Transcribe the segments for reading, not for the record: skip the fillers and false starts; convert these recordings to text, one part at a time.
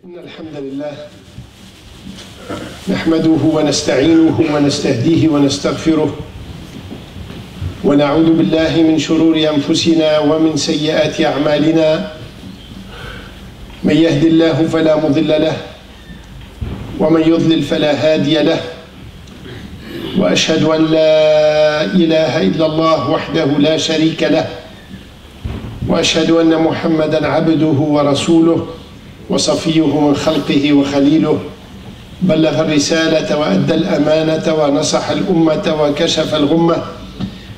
إن الحمد لله نحمده ونستعينه ونستهديه ونستغفره ونعوذ بالله من شرور أنفسنا ومن سيئات أعمالنا. من يهد الله فلا مضل له ومن يضلل فلا هادي له، وأشهد أن لا إله إلا الله وحده لا شريك له، وأشهد أن محمدًا عبده ورسوله وصفيه من خلقه وخليله، بلغ الرسالة وأدى الأمانة ونصح الأمة وكشف الغمة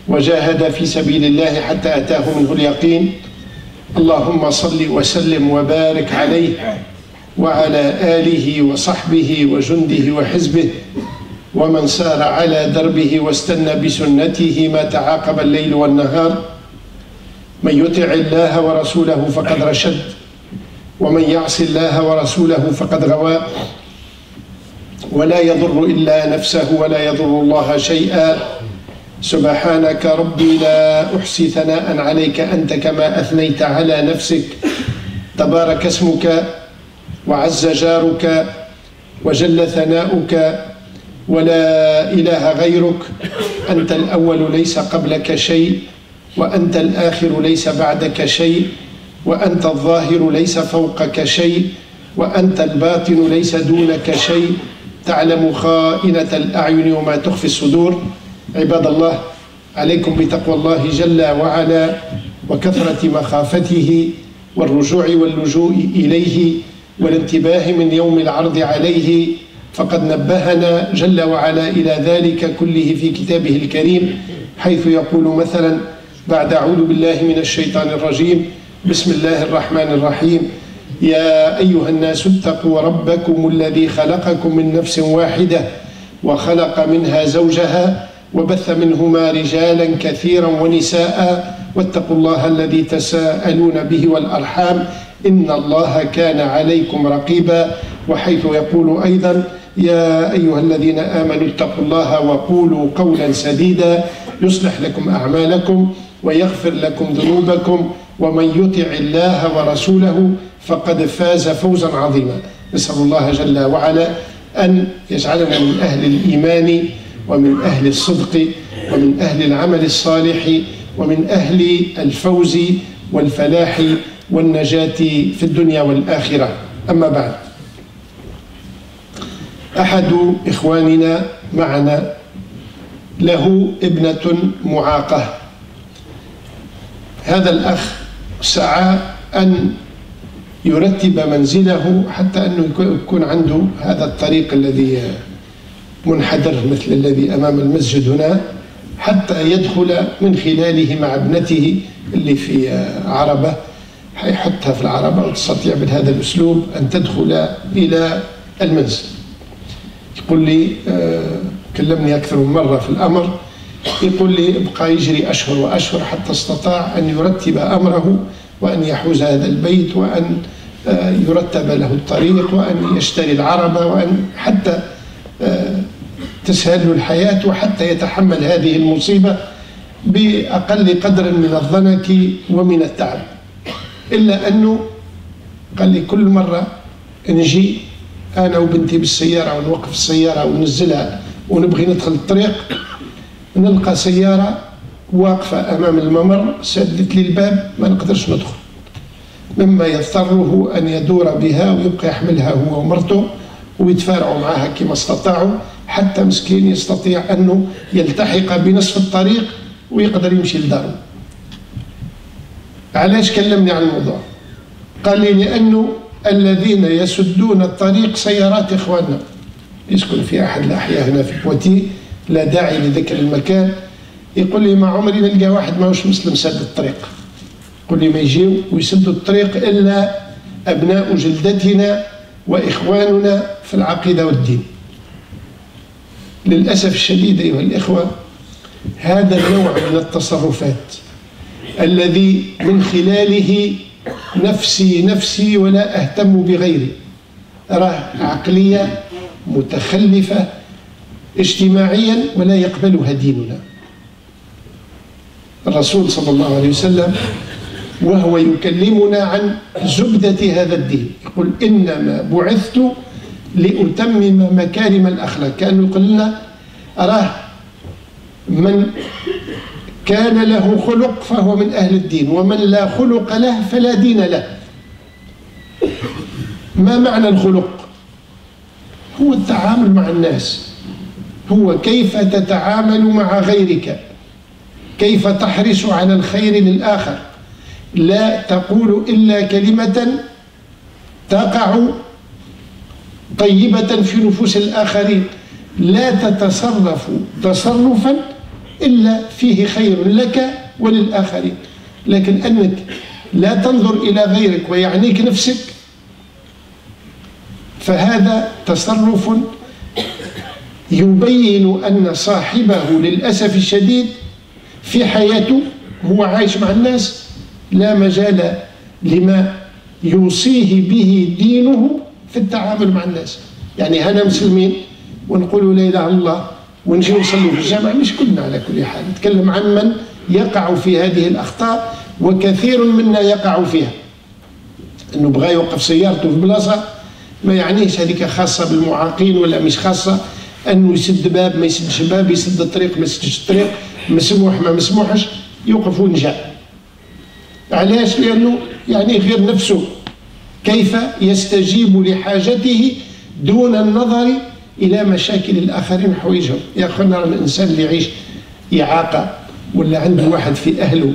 وجاهد في سبيل الله حتى أتاه منه اليقين. اللهم صل وسلم وبارك عليه وعلى آله وصحبه وجنده وحزبه ومن سار على دربه واستنى بسنته ما تعاقب الليل والنهار. من يطع الله ورسوله فقد رشد، ومن يعص الله ورسوله فقد غوى، ولا يضر إلا نفسه ولا يضر الله شيئا. سبحانك ربي لا أحصي ثناء عليك أنت كما أثنيت على نفسك. تبارك اسمك وعز جارك وجل ثناؤك ولا إله غيرك. أنت الأول ليس قبلك شيء، وأنت الآخر ليس بعدك شيء، وأنت الظاهر ليس فوقك شيء، وأنت الباطن ليس دونك شيء. تعلم خائنة الأعين وما تخفي الصدور. عباد الله، عليكم بتقوى الله جل وعلا وكثرة مخافته والرجوع واللجوء إليه والانتباه من يوم العرض عليه، فقد نبهنا جل وعلا إلى ذلك كله في كتابه الكريم، حيث يقول مثلا بعد أعوذ بالله من الشيطان الرجيم: بسم الله الرحمن الرحيم. يا أيها الناس اتقوا ربكم الذي خلقكم من نفس واحدة وخلق منها زوجها وبث منهما رجالا كثيرا ونساء واتقوا الله الذي تساءلون به والأرحام إن الله كان عليكم رقيبا. وحيث يقول أيضا: يا أيها الذين آمنوا اتقوا الله وقولوا قولا سديدا يصلح لكم أعمالكم ويغفر لكم ذنوبكم ومن يطع الله ورسوله فقد فاز فوزا عظيما. نسأل الله جل وعلا أن يجعلنا من أهل الإيمان ومن أهل الصدق ومن أهل العمل الصالح ومن أهل الفوز والفلاح والنجاة في الدنيا والآخرة. أما بعد، أحد إخواننا معنا له ابنة معاقة. هذا الأخ سعى أن يرتب منزله حتى أنه يكون عنده هذا الطريق الذي منحدر مثل الذي أمام المسجد هنا، حتى يدخل من خلاله مع ابنته اللي في عربة، حيحطها في العربة وتستطيع بهذا الأسلوب أن تدخل إلى المنزل. يقول لي كلمني أكثر من مرة في الأمر، يقول لي ابقى يجري أشهر وأشهر حتى استطاع أن يرتب أمره وأن يحوز هذا البيت وأن يرتب له الطريق وأن يشتري العربة وأن حتى تسهل له الحياة وحتى يتحمل هذه المصيبة بأقل قدر من الضنك ومن التعب. إلا أنه قال لي كل مرة نجي أنا وبنتي بالسيارة ونوقف السيارة وننزلها ونبغي ندخل الطريق، نلقى سيارة واقفة أمام الممر سدت لي الباب، ما نقدرش ندخل، مما يضطره أن يدور بها ويبقى يحملها هو ومرته ويتفارعوا معها كما استطاعوا حتى مسكين يستطيع أنه يلتحق بنصف الطريق ويقدر يمشي لداره. علاش كلمني عن الموضوع؟ قال لي لأنه الذين يسدون الطريق سيارات إخواننا. يسكن في أحد الأحياء هنا في بوتي، لا داعي لذكر المكان. يقول لي ما عمري نلقى واحد ماهوش مسلم سد الطريق. يقول لي ما يجيو ويسدوا الطريق إلا أبناء جلدتنا وإخواننا في العقيدة والدين. للأسف الشديد أيها الإخوة، هذا النوع من التصرفات الذي من خلاله نفسي نفسي ولا أهتم بغيري، راه عقلية متخلفة اجتماعيا ولا يقبلها ديننا. الرسول صلى الله عليه وسلم وهو يكلمنا عن زبدة هذا الدين. يقول إنما بعثت لأتمم مكارم الأخلاق. كأنه يقول لنا أراه من كان له خلق فهو من أهل الدين، ومن لا خلق له فلا دين له. ما معنى الخلق؟ هو التعامل مع الناس، هو كيف تتعامل مع غيرك، كيف تحرص على الخير للآخر، لا تقول إلا كلمة تقع طيبة في نفوس الآخرين، لا تتصرف تصرفا إلا فيه خير لك وللآخرين. لكن أنك لا تنظر إلى غيرك ويعنيك نفسك، فهذا تصرف يبين أن صاحبه للأسف الشديد في حياته هو عايش مع الناس لا مجال لما يوصيه به دينه في التعامل مع الناس. يعني هنا مسلمين ونقول لا إله إلا الله ونجي نصلي في الجامع، مش كلنا على كل حال، نتكلم عن من يقع في هذه الأخطاء وكثير منا يقع فيها. أنه بغى يوقف سيارته في بلاصة ما يعنيش هذيك خاصة بالمعاقين ولا مش خاصة، أنه يسد باب ما يسدش باب، يسد الطريق ما يسدش الطريق، مسموح ما مسموحش، يوقف ونجا. علاش؟ لأنه يعني غير نفسه كيف يستجيب لحاجته دون النظر إلى مشاكل الآخرين وحويجهم. يا أخوانا الإنسان اللي يعيش إعاقة ولا عنده واحد في أهله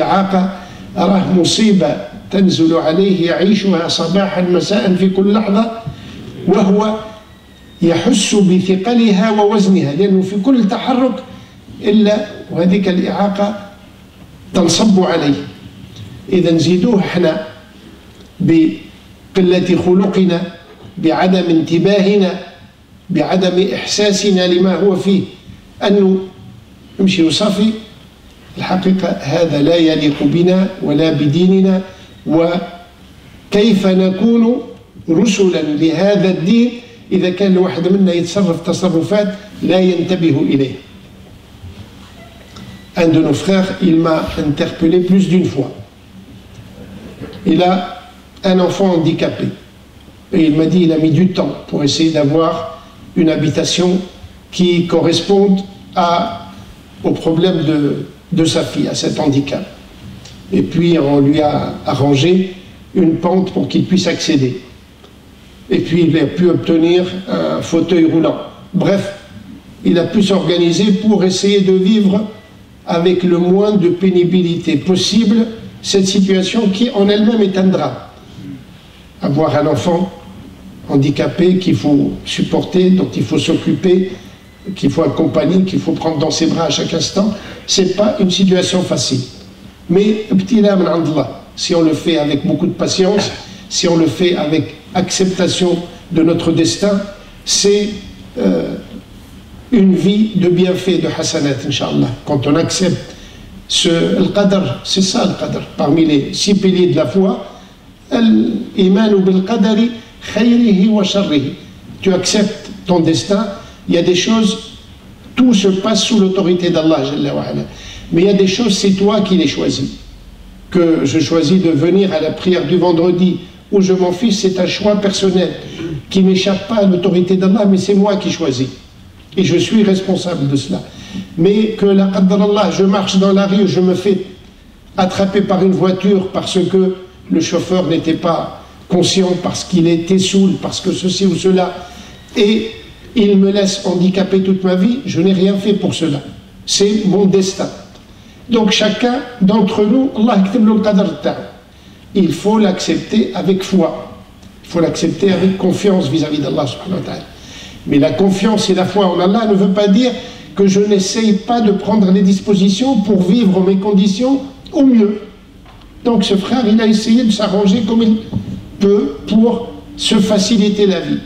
إعاقة راه مصيبة تنزل عليه يعيشها صباحا مساء في كل لحظة، وهو يحس بثقلها ووزنها، لأنه في كل تحرك إلا وهذيك الإعاقة تنصب عليه. إذا نزيدوه احنا بقلة خلقنا، بعدم انتباهنا، بعدم إحساسنا لما هو فيه، أنه يمشي وصافي. الحقيقة هذا لا يليق بنا ولا بديننا. وكيف نكون رسلا لهذا الدين إذا كان الواحد منا يتصرف تصرفات لا ينتبه إليه. Un de nos frères, il m'a interpellé plus d'une fois. Il a un enfant handicapé. Et il m'a dit qu'il a mis du temps pour essayer d'avoir une habitation qui corresponde au problème de sa fille, à cet handicap. Et puis on lui a arrangé une pente pour qu'il puisse accéder. Et puis il a pu obtenir un fauteuil roulant. Bref, il a pu s'organiser pour essayer de vivre avec le moins de pénibilité possible cette situation qui en elle-même est un drame. Avoir un enfant handicapé qu'il faut supporter, dont il faut s'occuper, qu'il faut accompagner, qu'il faut prendre dans ses bras à chaque instant, c'est pas une situation facile. Mais petit là, si on le fait avec beaucoup de patience, si on le fait avec acceptation de notre destin, c'est une vie de bienfaits, de hasanat, Inch'Allah. Quand on accepte le qadr, c'est ça le qadr. Parmi les 6 piliers de la foi, l'iman bil qadari khayrihi wa sharrihi. Tu acceptes ton destin, il y a des choses, tout se passe sous l'autorité d'Allah. Mais il y a des choses, c'est toi qui les choisis. Que je choisis de venir à la prière du vendredi ou je m'en fiche, c'est un choix personnel qui n'échappe pas à l'autorité d'Allah, mais c'est moi qui choisis. Et je suis responsable de cela. Mais que la qadr Allah, je marche dans la rue, je me fais attraper par une voiture parce que le chauffeur n'était pas conscient, parce qu'il était saoul, parce que ceci ou cela, et il me laisse handicapé toute ma vie, je n'ai rien fait pour cela. C'est mon destin. Donc chacun d'entre nous, Allah yaktub le qadr ta'ala. Il faut l'accepter avec foi. Il faut l'accepter avec confiance vis-à-vis d'Allah subhanahu wa ta'ala. Mais la confiance et la foi en Allah ne veut pas dire que je n'essaye pas de prendre les dispositions pour vivre mes conditions au mieux. Donc ce frère, il a essayé de s'arranger comme il peut pour se faciliter la vie.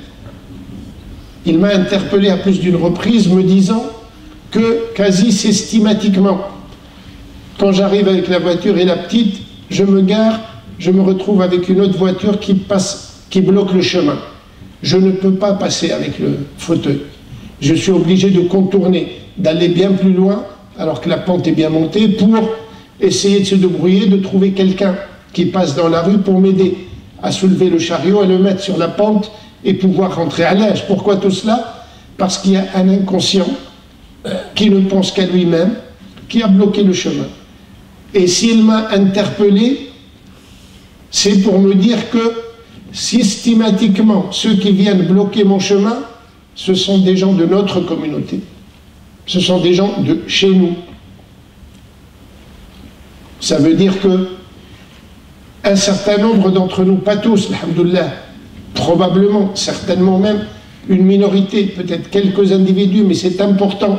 Il m'a interpellé à plus d'une reprise me disant que quasi systématiquement, quand j'arrive avec la voiture et la petite, je me gare, je me retrouve avec une autre voiture qui passe, qui bloque le chemin. Je ne peux pas passer avec le fauteuil. Je suis obligé de contourner, d'aller bien plus loin, alors que la pente est bien montée, pour essayer de se débrouiller, de trouver quelqu'un qui passe dans la rue pour m'aider à soulever le chariot, à le mettre sur la pente et pouvoir rentrer à l'âge. Pourquoi tout cela? Parce qu'il y a un inconscient qui ne pense qu'à lui-même, qui a bloqué le chemin. Et s'il m'a interpellé, c'est pour me dire que systématiquement, ceux qui viennent bloquer mon chemin, ce sont des gens de notre communauté. Ce sont des gens de chez nous. Ça veut dire que un certain nombre d'entre nous, pas tous, alhamdoulilah, probablement, certainement même, une minorité, peut-être quelques individus, mais c'est important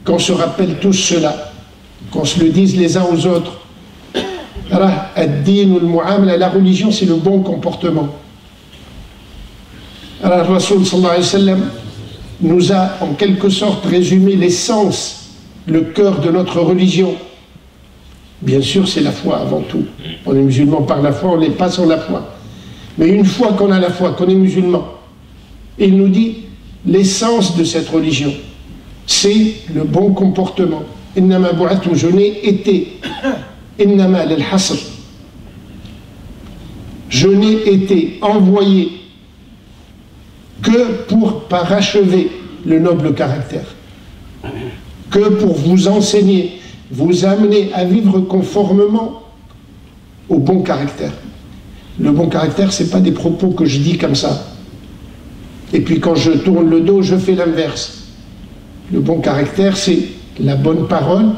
qu'on se rappelle tous cela, qu'on se le dise les uns aux autres. La religion, c'est le bon comportement. Alors, le Rasoul sallallahu alayhi wa sallam nous a en quelque sorte résumé l'essence, le cœur de notre religion. Bien sûr, c'est la foi avant tout. On est musulman par la foi, on n'est pas sans la foi. Mais une fois qu'on a la foi, qu'on est musulman, il nous dit l'essence de cette religion, c'est le bon comportement. Innama bu'athum, je n'ai été, innama lil hasr, je n'ai été envoyé que pour parachever le noble caractère, que pour vous enseigner, vous amener à vivre conformément au bon caractère. Le bon caractère, ce n'est pas des propos que je dis comme ça. Et puis quand je tourne le dos, je fais l'inverse. Le bon caractère, c'est la bonne parole,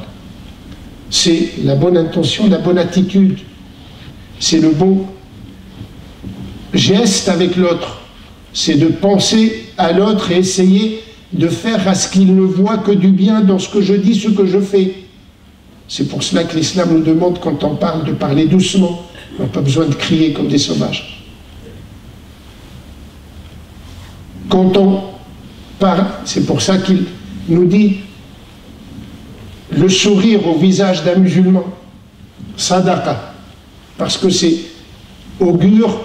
c'est la bonne intention, la bonne attitude. C'est le bon geste avec l'autre. C'est de penser à l'autre et essayer de faire à ce qu'il ne voit que du bien dans ce que je dis, ce que je fais. C'est pour cela que l'islam nous demande, quand on parle, de parler doucement. On n'a pas besoin de crier comme des sauvages. Quand on parle, c'est pour ça qu'il nous dit le sourire au visage d'un musulman, sadaqa, parce que c'est augure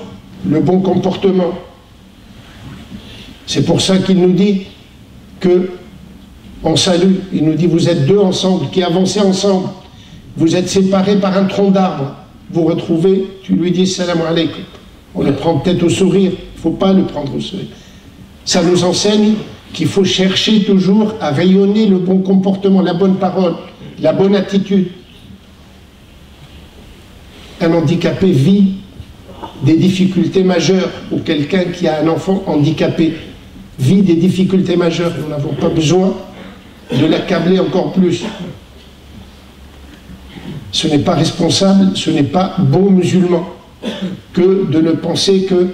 le bon comportement. C'est pour ça qu'il nous dit que on salue, il nous dit vous êtes deux ensemble, qui avancez ensemble, vous êtes séparés par un tronc d'arbre, vous retrouvez, tu lui dis salam alaykoum. On le prend peut-être au sourire, il ne faut pas le prendre au sourire. Ça nous enseigne qu'il faut chercher toujours à rayonner le bon comportement, la bonne parole, la bonne attitude. Un handicapé vit des difficultés majeures, ou quelqu'un qui a un enfant handicapé vit des difficultés majeures. Nous n'avons pas besoin de l'accabler encore plus. Ce n'est pas responsable, ce n'est pas bon musulman que de ne penser que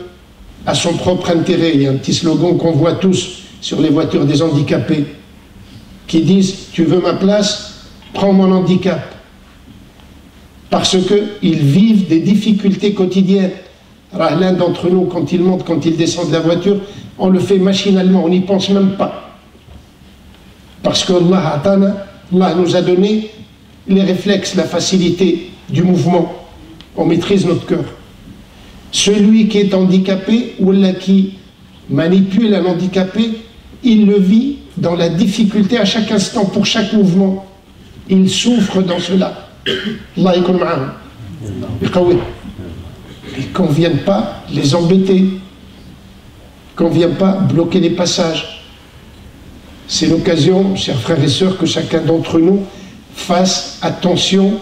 à son propre intérêt. Il y a un petit slogan qu'on voit tous sur les voitures des handicapés qui disent « Tu veux ma place? Prends mon handicap ». Parce qu'ils vivent des difficultés quotidiennes. Alors, l'un d'entre nous, quand il monte, quand il descend de la voiture, on le fait machinalement, on n'y pense même pas. Parce que Allah nous a donné les réflexes, la facilité du mouvement. On maîtrise notre cœur. Celui qui est handicapé ou qui manipule un handicapé, il le vit dans la difficulté à chaque instant, pour chaque mouvement. Il souffre dans cela. Allah yakun ma'ahum. Et qu'on ne vienne pas les embêter, qu'on ne vienne pas bloquer les passages. C'est l'occasion, chers frères et sœurs, que chacun d'entre nous fasse attention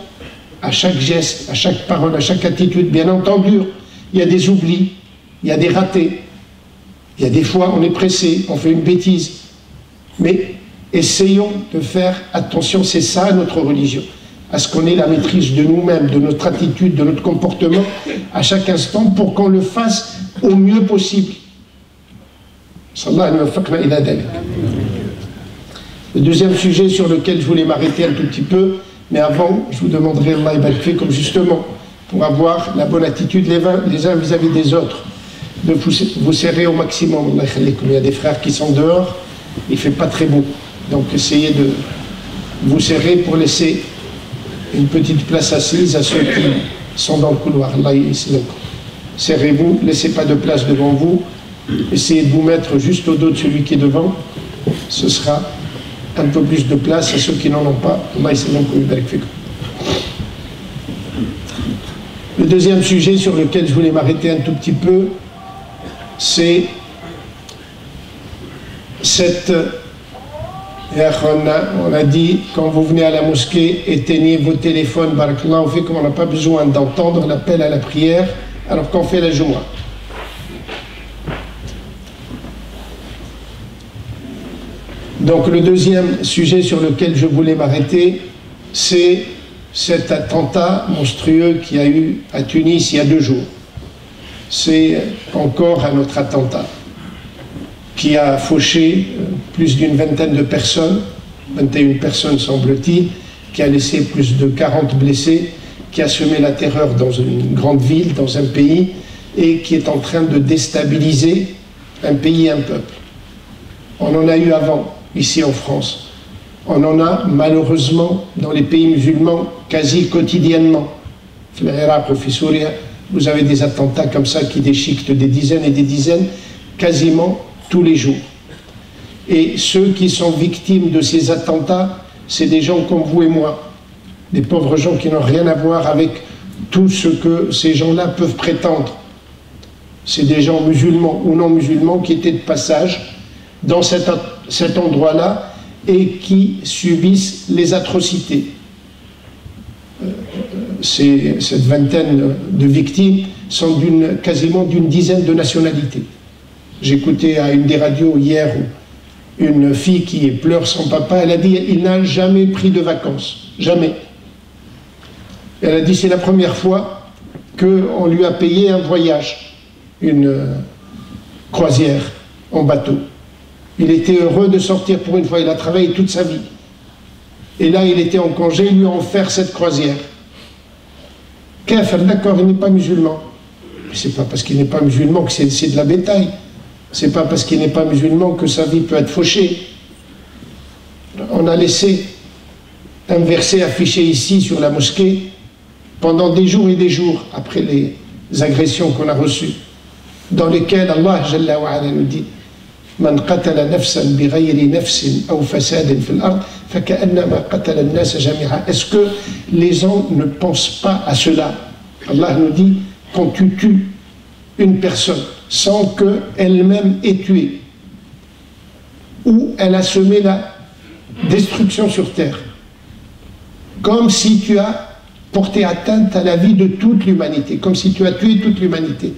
à chaque geste, à chaque parole, à chaque attitude. Bien entendu, il y a des oublis, il y a des ratés, il y a des fois on est pressé, on fait une bêtise. Mais essayons de faire attention, c'est ça notre religion, à ce qu'on ait la maîtrise de nous-mêmes, de notre attitude, de notre comportement à chaque instant pour qu'on le fasse au mieux possible. Le deuxième sujet sur lequel je voulais m'arrêter un tout petit peu, mais avant, je vous demanderai, Allah ibarak, comme justement, pour avoir la bonne attitude les uns vis-à-vis des autres, de vous serrer au maximum. Il y a des frères qui sont dehors, il ne fait pas très beau. Donc essayez de vous serrer pour laisser une petite place assise à ceux qui sont dans le couloir. Serrez-vous, laissez pas de place devant vous, essayez de vous mettre juste au dos de celui qui est devant, ce sera un peu plus de place à ceux qui n'en ont pas. Allah Le deuxième sujet sur lequel je voulais m'arrêter un tout petit peu, c'est cette... On a dit, quand vous venez à la mosquée, éteignez vos téléphones, barakallahu fikum, on n'a pas besoin d'entendre l'appel à la prière alors qu'on fait la Jumu'ah. Donc le deuxième sujet sur lequel je voulais m'arrêter, c'est cet attentat monstrueux qu'il y a eu à Tunis il y a 2 jours. C'est encore un autre attentat qui a fauché plus d'une vingtaine de personnes, 21 personnes semble-t-il, qui a laissé plus de 40 blessés, qui a semé la terreur dans une grande ville, dans un pays, et qui est en train de déstabiliser un pays et un peuple. On en a eu avant, ici en France. On en a malheureusement dans les pays musulmans quasi quotidiennement. Dans l'Irak ou en Syrie, vous avez des attentats comme ça qui déchiquetent des dizaines et des dizaines, quasiment tous les jours. Et ceux qui sont victimes de ces attentats, c'est des gens comme vous et moi, des pauvres gens qui n'ont rien à voir avec tout ce que ces gens-là peuvent prétendre. C'est des gens musulmans ou non musulmans qui étaient de passage dans cet endroit-là et qui subissent les atrocités. Cette vingtaine de victimes sont quasiment d'une dizaine de nationalités. J'écoutais à une des radios hier une fille qui pleure son papa, elle a dit il n'a jamais pris de vacances, jamais. Elle a dit c'est la première fois qu'on lui a payé un voyage, une croisière en bateau. Il était heureux de sortir pour une fois, il a travaillé toute sa vie. Et là il était en congé, ils lui ont offert cette croisière. Kafir, d'accord, il n'est pas musulman. C'est pas parce qu'il n'est pas musulman que c'est de la bétail. C'est pas parce qu'il n'est pas musulman que sa vie peut être fauchée. On a laissé un verset affiché ici sur la mosquée pendant des jours et des jours après les agressions qu'on a reçues, dans lesquelles Allah Jalla wa Ala nous dit Man qatala nafsan bighayri nafsin aw fasadin fil ard faka'annama qatala an-nas jami'a. Est-ce que les gens ne pensent pas à cela? Allah nous dit quand tu tues une personne sans qu'elle-même ait tué, ou elle a semé la destruction sur terre, comme si tu as porté atteinte à la vie de toute l'humanité, comme si tu as tué toute l'humanité.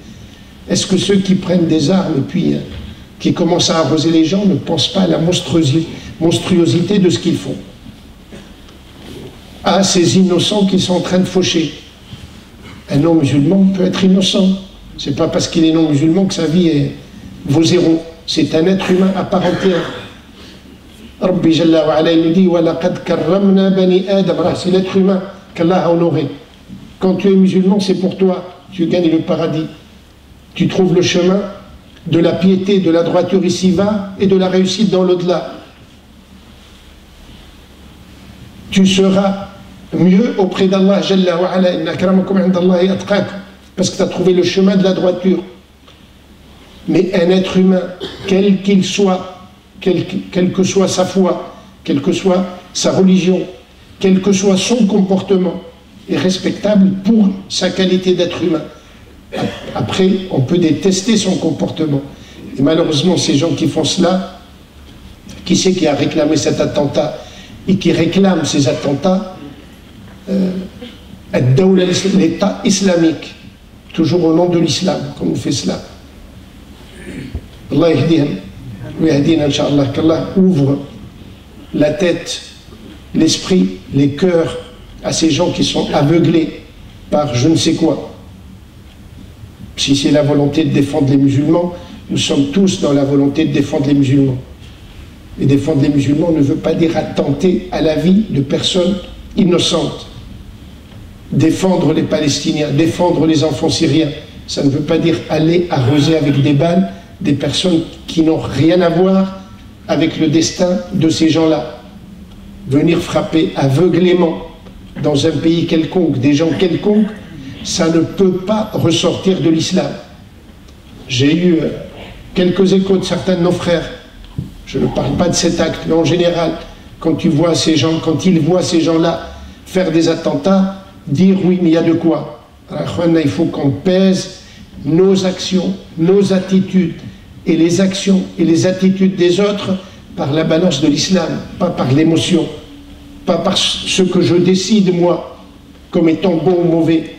Est-ce que ceux qui prennent des armes et puis qui commencent à arroser les gens ne pensent pas à la monstruosité de ce qu'ils font, à ces innocents qui sont en train de faucher? Un non-musulman peut être innocent. C'est pas parce qu'il est non-musulman que sa vie vaut zéro. C'est un être humain à part entière. Rabbi Jalla wa Ala nous dit وَلَقَدْ كَرَّمْنَا بَنِي آدَمَ. C'est l'être humain qu'Allah a honoré. Quand tu es musulman, c'est pour toi. Tu gagnes le paradis. Tu trouves le chemin de la piété, de la droiture ici-bas et de la réussite dans l'au-delà. Tu seras mieux auprès d'Allah Jalla wa Ala. Inna akramakum inda Allahi atqakum. Parce que tu as trouvé le chemin de la droiture. Mais un être humain, quel qu'il soit, quelle que soit sa foi, quelle que soit sa religion, quel que soit son comportement, est respectable pour sa qualité d'être humain. Après, on peut détester son comportement. Et malheureusement, ces gens qui font cela, qui c'est qui a réclamé cet attentat et qui réclame ces attentats? L'État islamique, toujours au nom de l'islam, comme on fait cela. Allah yahdihim, Inch'Allah, qu'Allah ouvre la tête, l'esprit, les cœurs à ces gens qui sont aveuglés par je ne sais quoi. Si c'est la volonté de défendre les musulmans, nous sommes tous dans la volonté de défendre les musulmans. Et défendre les musulmans ne veut pas dire attenter à la vie de personnes innocentes. Défendre les Palestiniens, défendre les enfants syriens, ça ne veut pas dire aller arroser avec des balles des personnes qui n'ont rien à voir avec le destin de ces gens-là. Venir frapper aveuglément dans un pays quelconque, des gens quelconques, ça ne peut pas ressortir de l'islam. J'ai eu quelques échos de certains de nos frères, je ne parle pas de cet acte, mais en général, quand ils voient ces gens-là faire des attentats, dire oui, mais il y a de quoi. Il faut qu'on pèse nos actions, nos attitudes, et les actions et les attitudes des autres par la balance de l'islam, pas par l'émotion, pas par ce que je décide moi comme étant bon ou mauvais.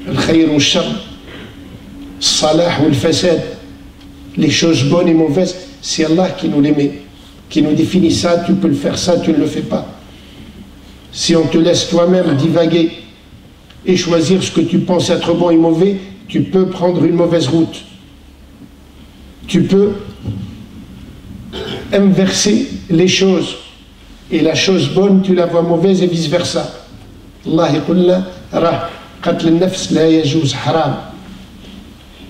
Al-khayr ou shar, salah ou al-fasad, les choses bonnes et mauvaises, c'est Allah qui nous les met, qui nous définit ça, tu peux le faire, ça, tu ne le fais pas. Si on te laisse toi-même divaguer et choisir ce que tu penses être bon et mauvais, tu peux prendre une mauvaise route. Tu peux inverser les choses. Et la chose bonne, tu la vois mauvaise et vice-versa. Allah yaqul la qatl al-nafs la yajouz haram.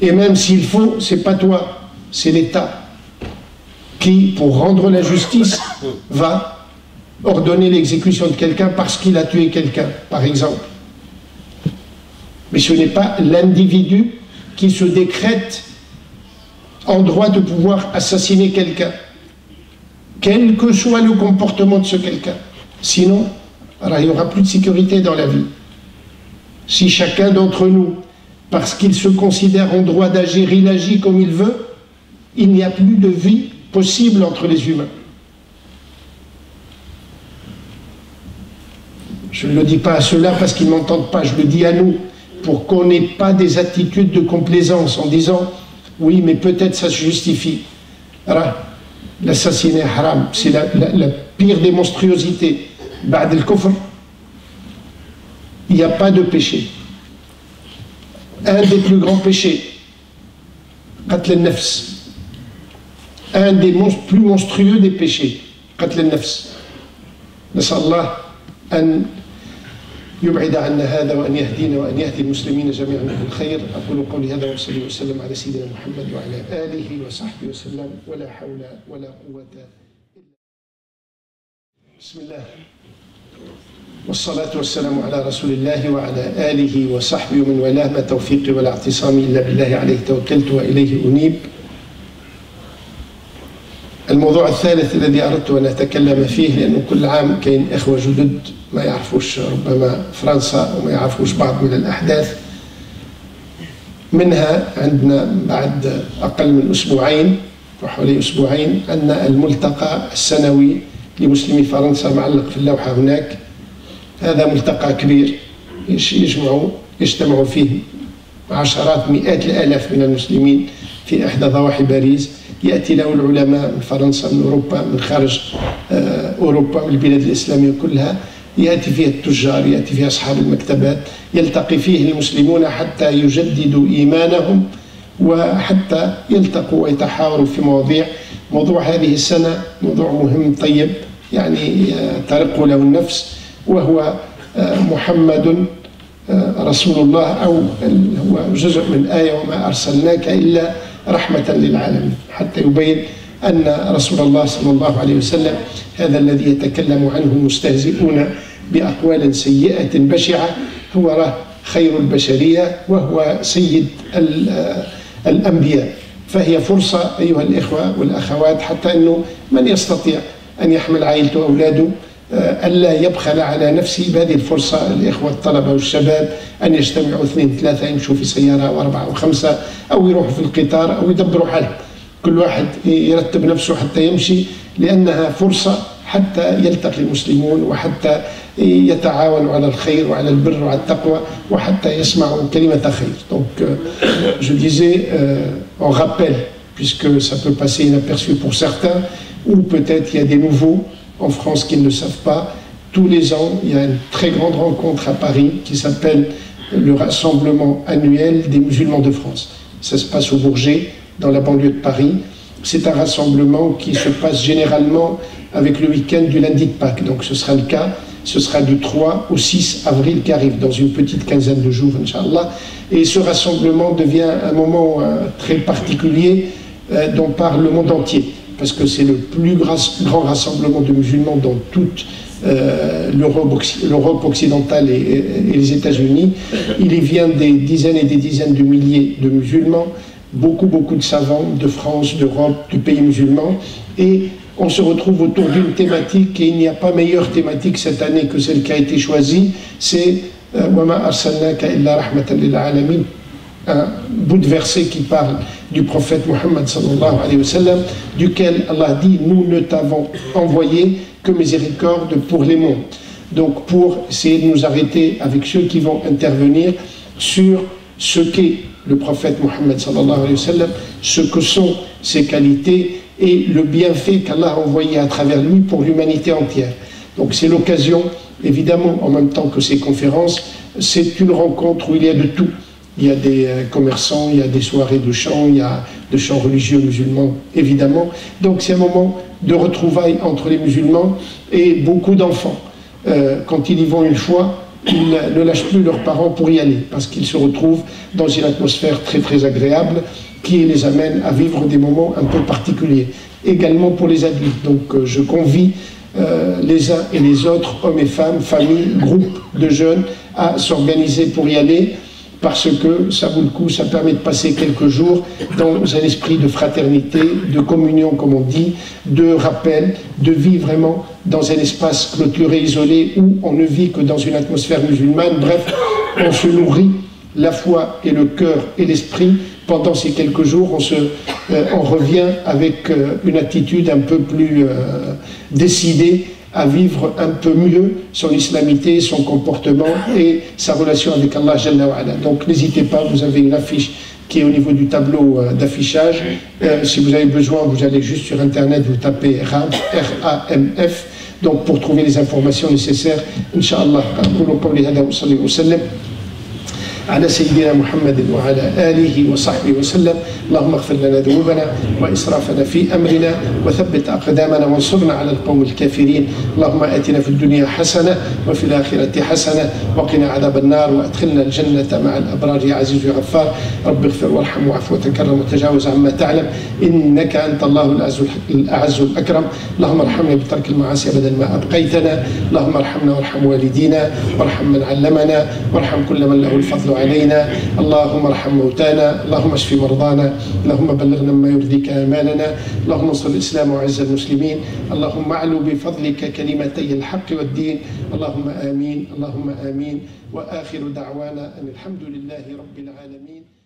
Et même s'il faut, c'est pas toi, c'est l'État qui, pour rendre la justice, va ordonner l'exécution de quelqu'un parce qu'il a tué quelqu'un, par exemple. Mais ce n'est pas l'individu qui se décrète en droit de pouvoir assassiner quelqu'un, quel que soit le comportement de ce quelqu'un. Sinon, alors, il n'y aura plus de sécurité dans la vie. Si chacun d'entre nous, parce qu'il se considère en droit d'agir, il agit comme il veut, il n'y a plus de vie possible entre les humains. Je ne le dis pas à ceux-là parce qu'ils ne m'entendent pas, je le dis à nous, pour qu'on n'ait pas des attitudes de complaisance en disant oui, mais peut-être ça se justifie. L'assassinat haram, c'est la pire des monstruosités. Ba'd al-kufr, il n'y a pas de péché. Un des plus grands péchés, qatl al-nafs, un des plus monstrueux des péchés, qatl al-nafs. Nas'Allah an يبعد عنا هذا وأن يهدينا وأن يهدي المسلمين جميعا بالخير. أقول قولي هذا وصلي وسلم على سيدنا محمد وعلى آله وصحبه وسلم ولا حول ولا قوة إلا بسم الله والصلاة والسلام على رسول الله وعلى آله وصحبه ومن والاه. ما توفيقي ولا اعتصامي إلا بالله عليه توكلت وإليه أنيب. الموضوع الثالث الذي أردت أن أتكلم فيه، لأنه كل عام كاين إخوة جدد ما يعرفوش ربما فرنسا وما يعرفوش بعض من الأحداث. منها عندنا بعد أقل من أسبوعين وحوالي أسبوعين عندنا الملتقى السنوي لمسلمي فرنسا معلق في اللوحة هناك. هذا ملتقى كبير يجتمع فيه عشرات مئات الآلاف من المسلمين في إحدى ضواحي باريس. يأتي له العلماء من فرنسا، من أوروبا، من خارج أوروبا، من البلاد الإسلامية كلها. يأتي فيها التجار، يأتي فيها أصحاب المكتبات، يلتقي فيه المسلمون حتى يجددوا إيمانهم وحتى يلتقوا ويتحاوروا في مواضيع. موضوع هذه السنة موضوع مهم طيب، يعني ترق له النفس، وهو محمد رسول الله، أو هو جزء من آية وما أرسلناك إلا رحمة للعالمين، حتى يبين أن رسول الله صلى الله عليه وسلم هذا الذي يتكلم عنه المستهزئون بأقوال سيئة بشعة هو خير البشرية وهو سيد الأنبياء. فهي فرصة أيها الإخوة والأخوات، حتى أنه من يستطيع أن يحمل عائلته وأولاده ألا يبخل على نفسه بهذه الفرصة. الإخوة الطلبة والشباب أن يجتمعوا 2 3 يمشوا في سيارة أو 4 أو 5، أو يروحوا في القطار، أو يدبروا حالهم، كل واحد يرتب نفسه حتى يمشي، لأنها فرصة حتى يلتقي المسلمون وحتى يتعاونوا على الخير وعلى البر وعلى التقوى وحتى يسمعوا كلمة خير. Donc je disais on rappelle, puisque ça peut passer inaperçu pour certains, ou peut-être il y a des nouveaux en France qui ne le savent pas. Tous les ans, il y a une très grande rencontre à Paris qui s'appelle le Rassemblement annuel des musulmans de France. Ça se passe au Bourget, dans la banlieue de Paris. C'est un rassemblement qui se passe généralement avec le week-end du lundi de Pâques. Donc ce sera le cas, ce sera du 3 au 6 avril qui arrive, dans une petite quinzaine de jours, Inch'Allah. Et ce rassemblement devient un moment très particulier dont parle le monde entier, parce que c'est le plus grand rassemblement de musulmans dans toute l'Europe occidentale et les États-Unis. Il y vient des dizaines et des dizaines de milliers de musulmans, beaucoup de savants de France, d'Europe, de pays musulmans, et on se retrouve autour d'une thématique, et il n'y a pas meilleure thématique cette année que celle qui a été choisie, c'est « Wa ma arsalnaka illa rahmatan lil alamin », un bout de verset qui parle du prophète Muhammad sallallahu alayhi wa sallam, duquel Allah dit « Nous ne t'avons envoyé que miséricorde pour les mondes ». Donc pour essayer de nous arrêter avec ceux qui vont intervenir sur ce qu'est le prophète Muhammad sallallahu alayhi wa sallam, ce que sont ses qualités et le bienfait qu'Allah a envoyé à travers lui pour l'humanité entière. Donc c'est l'occasion, évidemment, en même temps que ces conférences, c'est une rencontre où il y a de tout. Il y a des commerçants, il y a des soirées de chant, il y a de chants religieux musulmans, évidemment. Donc c'est un moment de retrouvailles entre les musulmans et beaucoup d'enfants. Quand ils y vont une fois, ils ne lâchent plus leurs parents pour y aller, parce qu'ils se retrouvent dans une atmosphère très très agréable qui les amène à vivre des moments un peu particuliers. Également pour les adultes. Donc je convie les uns et les autres, hommes et femmes, familles, groupes de jeunes, à s'organiser pour y aller, parce que ça vaut le coup, ça permet de passer quelques jours dans un esprit de fraternité, de communion comme on dit, de rappel, de vie vraiment dans un espace clôturé, isolé, où on ne vit que dans une atmosphère musulmane. Bref, on se nourrit la foi et le cœur et l'esprit pendant ces quelques jours. On revient avec une attitude un peu plus décidée à vivre un peu mieux son islamité, son comportement et sa relation avec Allah Jalla wa Ala. Donc n'hésitez pas, vous avez une affiche qui est au niveau du tableau d'affichage. Si vous avez besoin, vous allez juste sur internet, vous tapez RAM, R-A-M-F, donc pour trouver les informations nécessaires. Inch'Allah, على سيدنا محمد وعلى آله وصحبه وسلم. اللهم اغفر لنا ذنوبنا وإسرافنا في أمرنا وثبت أقدامنا وانصرنا على القوم الكافرين. اللهم آتنا في الدنيا حسنة وفي الآخرة حسنة وقنا عذاب النار وأدخلنا الجنة مع الأبرار يا عزيز يا غفار. رب اغفر وارحم واعف وتكرم وتجاوز عما تعلم إنك أنت الله الأعز الأكرم. اللهم ارحمنا بترك المعاصي أبدا ما أبقيتنا. اللهم ارحمنا وارحم والدينا وارحم من علمنا وارحم كل من له الفضل علينا. اللهم ارحم موتانا. اللهم اشف مرضانا. اللهم بلغنا ما يرضيك آمالنا. اللهم انصر الإسلام وعز المسلمين. اللهم اعلو بفضلك كلمتي الحق والدين. اللهم آمين. اللهم آمين. وآخر دعوانا أن الحمد لله رب العالمين.